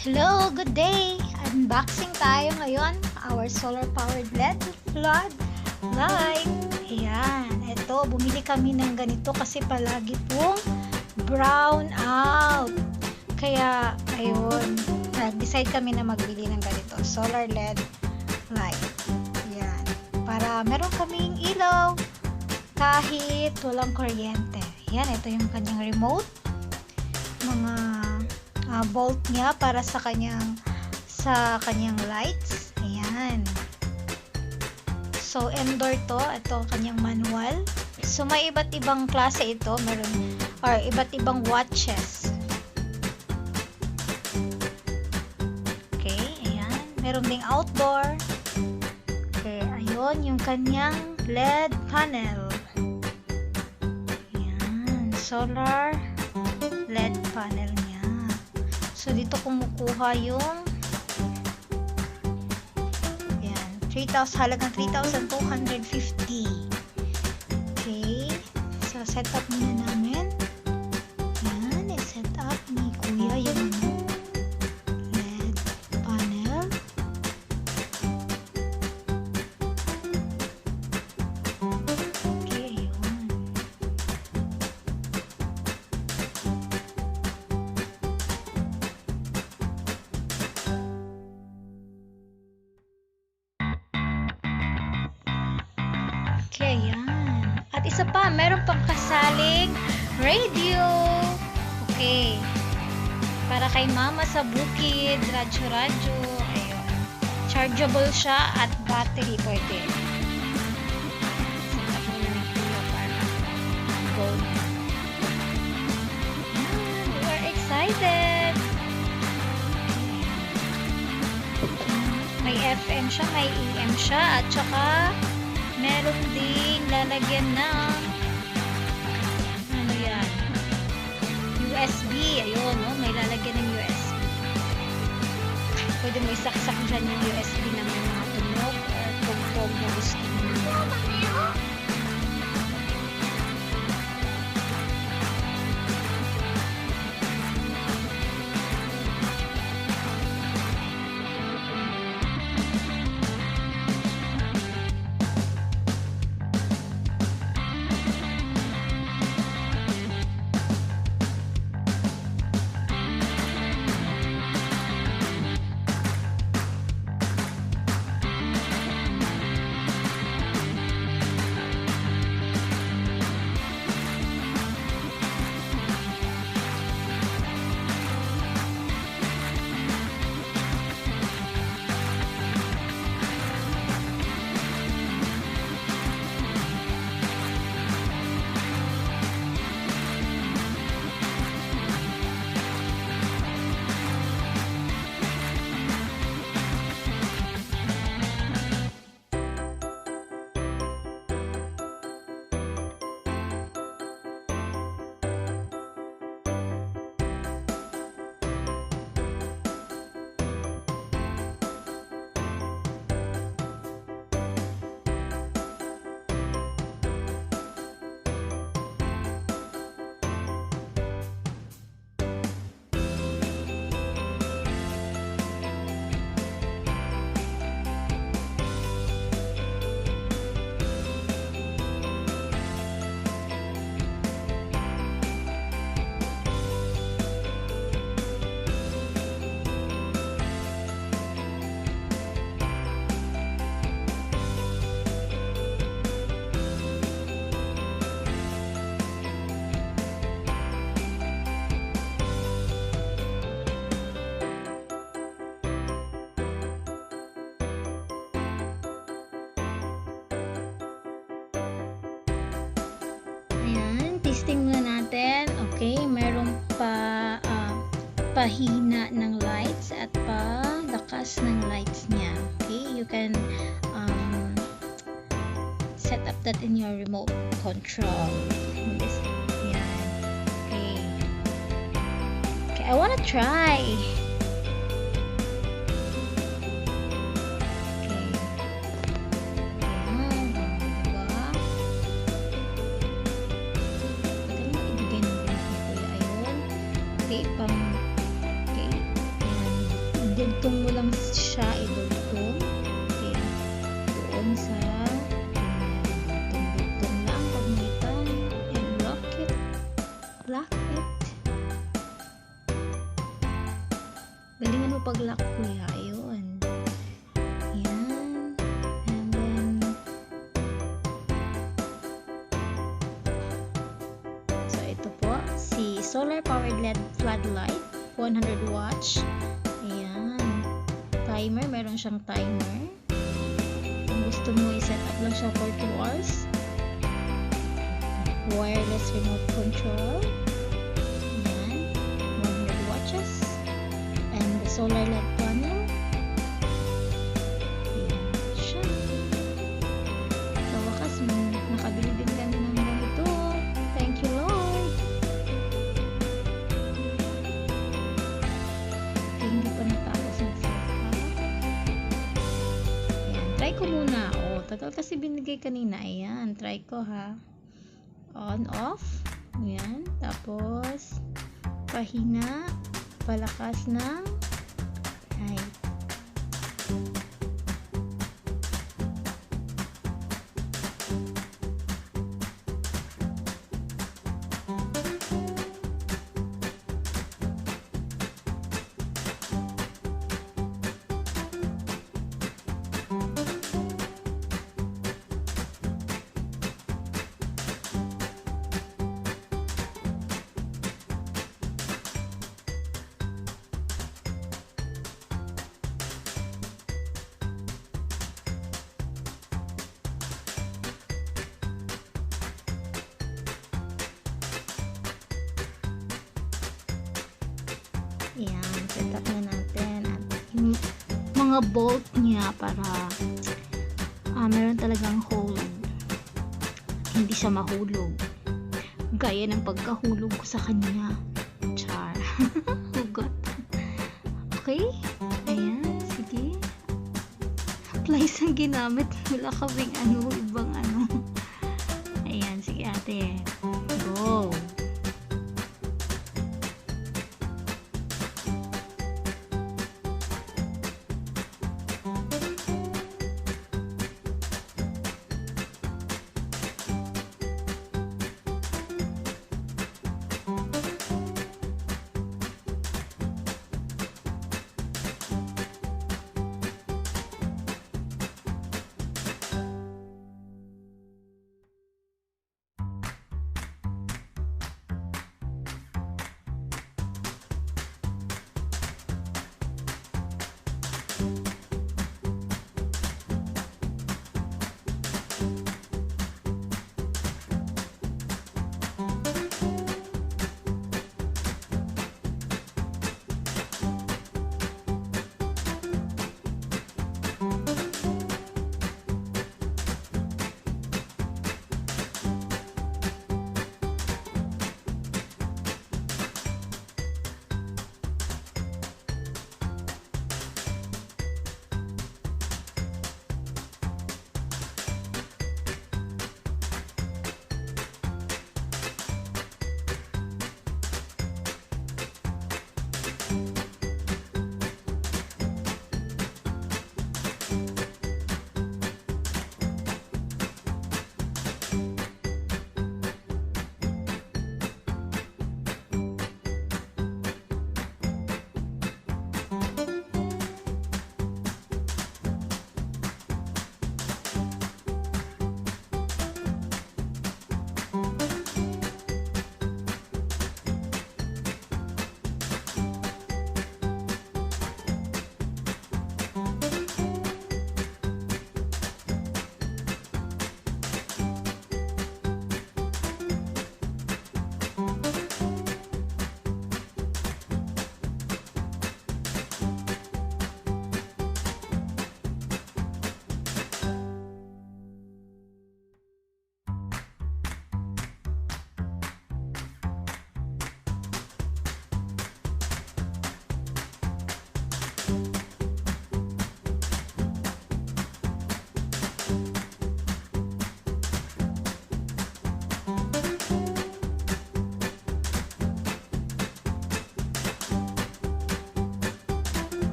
Hello, good day! Unboxing tayo ngayon, our solar powered LED flood light. Ayan, ito, bumili kami ng ganito kasi palagi pong brown out. Kaya, ayun, decide kami na magbili ng ganito, solar LED light. Ayan, para meron kaming ilaw kahit walang kuryente. Ayan, ito yung kanyang remote. Mga bolt niya para sa kanyang lights. Ayan. So indoor to, ito kanyang manual. So may iba't ibang klase ito, meron or iba't ibang watches. Okay, ayan. Meron ding outdoor. Okay, ayun yung kanyang LED panel. Ayan, solar LED panel niya. So, dito kumukuha yung ayan, halagang 3,250. Okay. So, set up muna namin. Ayan, set up ni Kuya yung LED panel. Okay, ayun. Okay, ayan. At isa pa, meron pang kasaling radio. Okay. Para kay mama sa bukid, radyo-radyo. Ayun. Chargeable siya at battery pwede. Set up muna ni Kuya para go na. We are excited. May FM siya, may AM siya, at saka meron ding lalagyan ng ano yan, USB. Ayun, no? May lalagyan ng USB. Pwede mo isaksak dyan yung USB ng mga tunog or tugtog na gusto mo. Testing muna natin. Okay, meron pa pahina ng lights at palakas ng lights niya. Okay, you can set up that in your remote control. This, yan. Okay. Okay, I wanna try. Okay, pang okay, and dudugtong mo lang siya, idugtong. Okay. Doon sa dugtong lang pag may time. And lock it. Lock it. Galingan mo pag-lock, kuya. Ayun. Yan. And then, so ito po, si solar powered LED floodlight, 100 watts. Ayan. Timer, meron siyang timer. Kung gusto mo, i-set up lang siya for 2 hours. Wireless remote control. Ayan. 100 watches. And the solar LED panel. Ayan siya. Sa wakas, nakabili din kami ng ganito. Thank you, Lord. Okay, hindi pa natapos ng set up. Ayan, try ko muna. O, tagal kasi binigay kanina. Ayan, try ko ha. On, off. Ayan, tapos pahina, palakas ng light. Ayan, set up na natin at yung mga bolt niya para meron talagang hold, hindi siya mahulog gaya ng pagkahulog ko sa kanya. Char. Hugot. Okay, ayan, sige, plies ang ginamit, wala kaming ibang ayan, sige ate, go.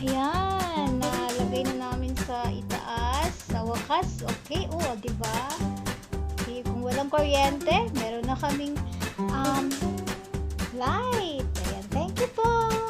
Ayan, nalagay na namin sa itaas, sa wakas. Okay, di ba? Okay, kung walang kuryente, meron na kaming light. Ayan, thank you po.